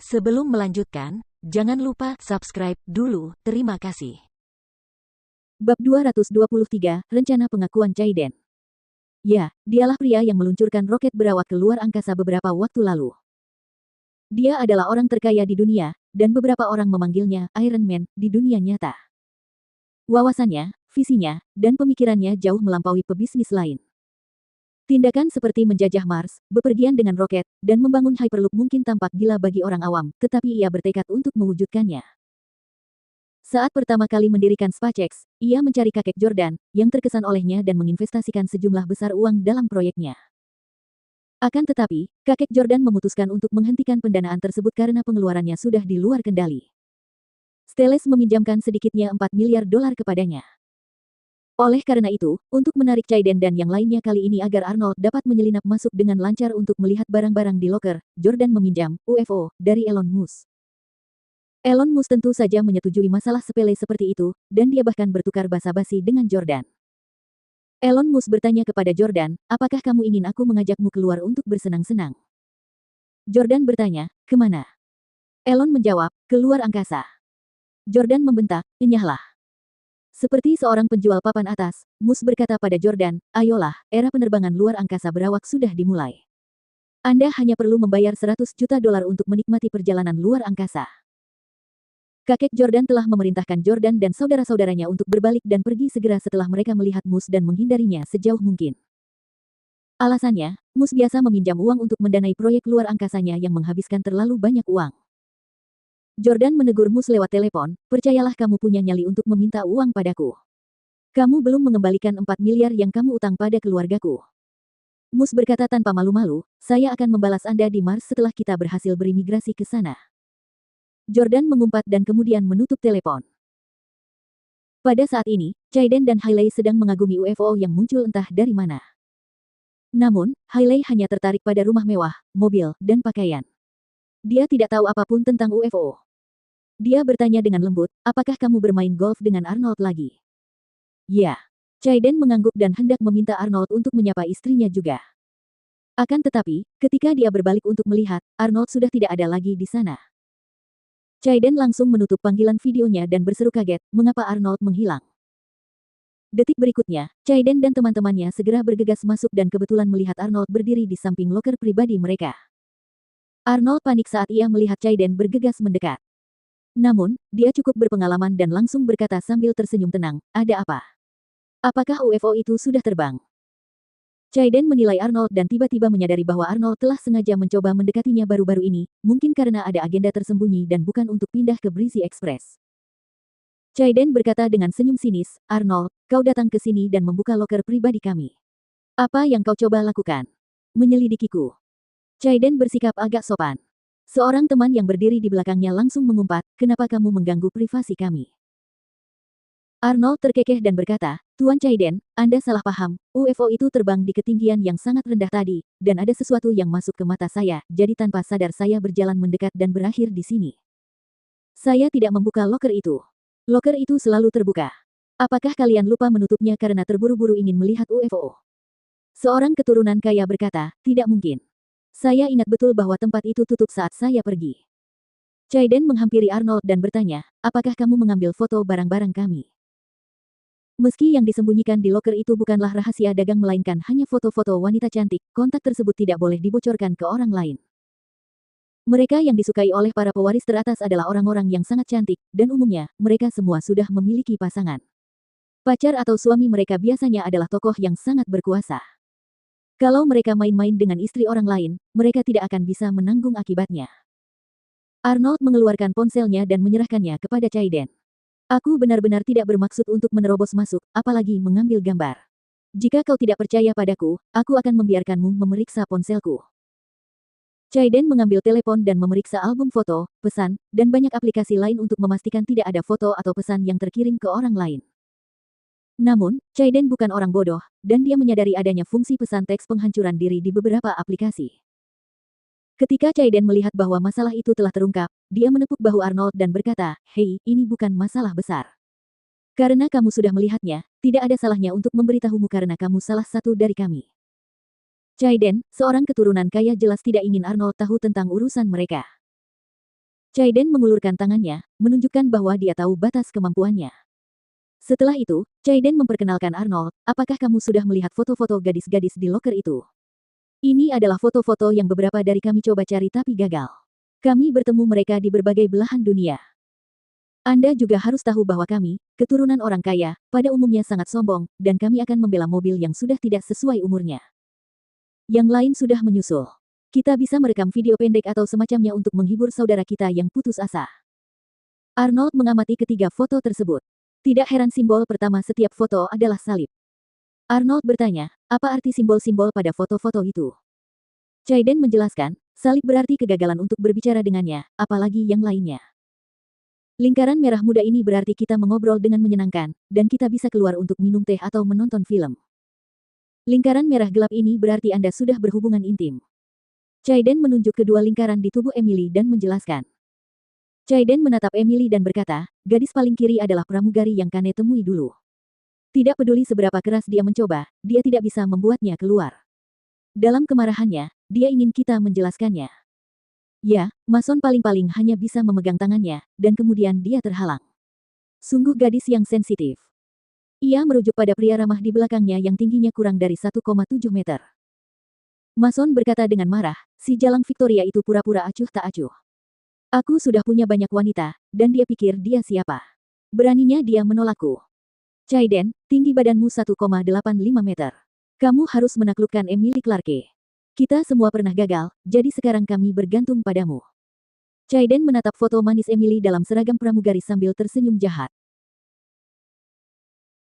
Sebelum melanjutkan, jangan lupa subscribe dulu. Terima kasih. Bab 223, Rencana Pengakuan Chaiden. Ya, dialah pria yang meluncurkan roket berawak ke luar angkasa beberapa waktu lalu. Dia adalah orang terkaya di dunia, dan beberapa orang memanggilnya Iron Man di dunia nyata. Wawasannya, visinya, dan pemikirannya jauh melampaui pebisnis lain. Tindakan seperti menjajah Mars, bepergian dengan roket, dan membangun Hyperloop mungkin tampak gila bagi orang awam, tetapi ia bertekad untuk mewujudkannya. Saat pertama kali mendirikan SpaceX, ia mencari kakek Jordan, yang terkesan olehnya dan menginvestasikan sejumlah besar uang dalam proyeknya. Akan tetapi, kakek Jordan memutuskan untuk menghentikan pendanaan tersebut karena pengeluarannya sudah di luar kendali. Steles meminjamkan sedikitnya $4 miliar kepadanya. Oleh karena itu, untuk menarik Chaiden dan yang lainnya kali ini agar Arnold dapat menyelinap masuk dengan lancar untuk melihat barang-barang di loker, Jordan meminjam UFO dari Elon Musk. Elon Musk tentu saja menyetujui masalah sepele seperti itu, dan dia bahkan bertukar basa-basi dengan Jordan. Elon Musk bertanya kepada Jordan, apakah kamu ingin aku mengajakmu keluar untuk bersenang-senang? Jordan bertanya, kemana? Elon menjawab, keluar angkasa. Jordan membentak, enyahlah. Seperti seorang penjual papan atas, Musk berkata pada Jordan, ayolah, era penerbangan luar angkasa berawak sudah dimulai. Anda hanya perlu membayar $100 juta untuk menikmati perjalanan luar angkasa. Kakek Jordan telah memerintahkan Jordan dan saudara-saudaranya untuk berbalik dan pergi segera setelah mereka melihat Musk dan menghindarinya sejauh mungkin. Alasannya, Musk biasa meminjam uang untuk mendanai proyek luar angkasanya yang menghabiskan terlalu banyak uang. Jordan menegur Musk lewat telepon, percayalah kamu punya nyali untuk meminta uang padaku. Kamu belum mengembalikan 4 miliar yang kamu utang pada keluargaku. Musk berkata tanpa malu-malu, saya akan membalas Anda di Mars setelah kita berhasil berimigrasi ke sana. Jordan mengumpat dan kemudian menutup telepon. Pada saat ini, Chaiden dan Hailey sedang mengagumi UFO yang muncul entah dari mana. Namun, Hailey hanya tertarik pada rumah mewah, mobil, dan pakaian. Dia tidak tahu apapun tentang UFO. Dia bertanya dengan lembut, apakah kamu bermain golf dengan Arnold lagi? Ya. Chaiden mengangguk dan hendak meminta Arnold untuk menyapa istrinya juga. Akan tetapi, ketika dia berbalik untuk melihat, Arnold sudah tidak ada lagi di sana. Chaiden langsung menutup panggilan videonya dan berseru kaget, mengapa Arnold menghilang. Detik berikutnya, Chaiden dan teman-temannya segera bergegas masuk dan kebetulan melihat Arnold berdiri di samping loker pribadi mereka. Arnold panik saat ia melihat Chaiden bergegas mendekat. Namun, dia cukup berpengalaman dan langsung berkata sambil tersenyum tenang, ada apa? Apakah UFO itu sudah terbang? Chaiden menilai Arnold dan tiba-tiba menyadari bahwa Arnold telah sengaja mencoba mendekatinya baru-baru ini, mungkin karena ada agenda tersembunyi dan bukan untuk pindah ke Breezy Express. Chaiden berkata dengan senyum sinis, Arnold, kau datang ke sini dan membuka loker pribadi kami. Apa yang kau coba lakukan? Menyelidikiku. Chaiden bersikap agak sopan. Seorang teman yang berdiri di belakangnya langsung mengumpat, kenapa kamu mengganggu privasi kami? Arnold terkekeh dan berkata, Tuan Chaiden, Anda salah paham, UFO itu terbang di ketinggian yang sangat rendah tadi, dan ada sesuatu yang masuk ke mata saya, jadi tanpa sadar saya berjalan mendekat dan berakhir di sini. Saya tidak membuka loker itu. Loker itu selalu terbuka. Apakah kalian lupa menutupnya karena terburu-buru ingin melihat UFO? Seorang keturunan kaya berkata, tidak mungkin. Saya ingat betul bahwa tempat itu tutup saat saya pergi. Chaiden menghampiri Arnold dan bertanya, apakah kamu mengambil foto barang-barang kami? Meski yang disembunyikan di loker itu bukanlah rahasia dagang melainkan hanya foto-foto wanita cantik, kontak tersebut tidak boleh dibocorkan ke orang lain. Mereka yang disukai oleh para pewaris teratas adalah orang-orang yang sangat cantik, dan umumnya, mereka semua sudah memiliki pasangan. Pacar atau suami mereka biasanya adalah tokoh yang sangat berkuasa. Kalau mereka main-main dengan istri orang lain, mereka tidak akan bisa menanggung akibatnya. Arnold mengeluarkan ponselnya dan menyerahkannya kepada Chaiden. Aku benar-benar tidak bermaksud untuk menerobos masuk, apalagi mengambil gambar. Jika kau tidak percaya padaku, aku akan membiarkanmu memeriksa ponselku. Chaiden mengambil telepon dan memeriksa album foto, pesan, dan banyak aplikasi lain untuk memastikan tidak ada foto atau pesan yang terkirim ke orang lain. Namun, Chaiden bukan orang bodoh, dan dia menyadari adanya fungsi pesan teks penghancuran diri di beberapa aplikasi. Ketika Chaiden melihat bahwa masalah itu telah terungkap, dia menepuk bahu Arnold dan berkata, hei, ini bukan masalah besar. Karena kamu sudah melihatnya, tidak ada salahnya untuk memberitahumu karena kamu salah satu dari kami. Chaiden, seorang keturunan kaya jelas tidak ingin Arnold tahu tentang urusan mereka. Chaiden mengulurkan tangannya, menunjukkan bahwa dia tahu batas kemampuannya. Setelah itu, Chaiden memperkenalkan Arnold, apakah kamu sudah melihat foto-foto gadis-gadis di loker itu? Ini adalah foto-foto yang beberapa dari kami coba cari tapi gagal. Kami bertemu mereka di berbagai belahan dunia. Anda juga harus tahu bahwa kami, keturunan orang kaya, pada umumnya sangat sombong, dan kami akan membela mobil yang sudah tidak sesuai umurnya. Yang lain sudah menyusul. Kita bisa merekam video pendek atau semacamnya untuk menghibur saudara kita yang putus asa. Arnold mengamati ketiga foto tersebut. Tidak heran simbol pertama setiap foto adalah salib. Arnold bertanya, apa arti simbol-simbol pada foto-foto itu? Chaiden menjelaskan, salib berarti kegagalan untuk berbicara dengannya, apalagi yang lainnya. Lingkaran merah muda ini berarti kita mengobrol dengan menyenangkan, dan kita bisa keluar untuk minum teh atau menonton film. Lingkaran merah gelap ini berarti Anda sudah berhubungan intim. Chaiden menunjuk kedua lingkaran di tubuh Emily dan menjelaskan. Chaiden menatap Emily dan berkata, gadis paling kiri adalah pramugari yang Kane temui dulu. Tidak peduli seberapa keras dia mencoba, dia tidak bisa membuatnya keluar. Dalam kemarahannya, dia ingin kita menjelaskannya. Ya, Mason paling-paling hanya bisa memegang tangannya, dan kemudian dia terhalang. Sungguh gadis yang sensitif. Ia merujuk pada pria ramah di belakangnya yang tingginya kurang dari 1,7 meter. Mason berkata dengan marah, si jalang Victoria itu pura-pura acuh tak acuh. Aku sudah punya banyak wanita, dan dia pikir dia siapa. Beraninya dia menolakku. Chaiden, tinggi badanmu 1,85 meter. Kamu harus menaklukkan Emily Clarke. Kita semua pernah gagal, jadi sekarang kami bergantung padamu. Chaiden menatap foto manis Emily dalam seragam pramugari sambil tersenyum jahat.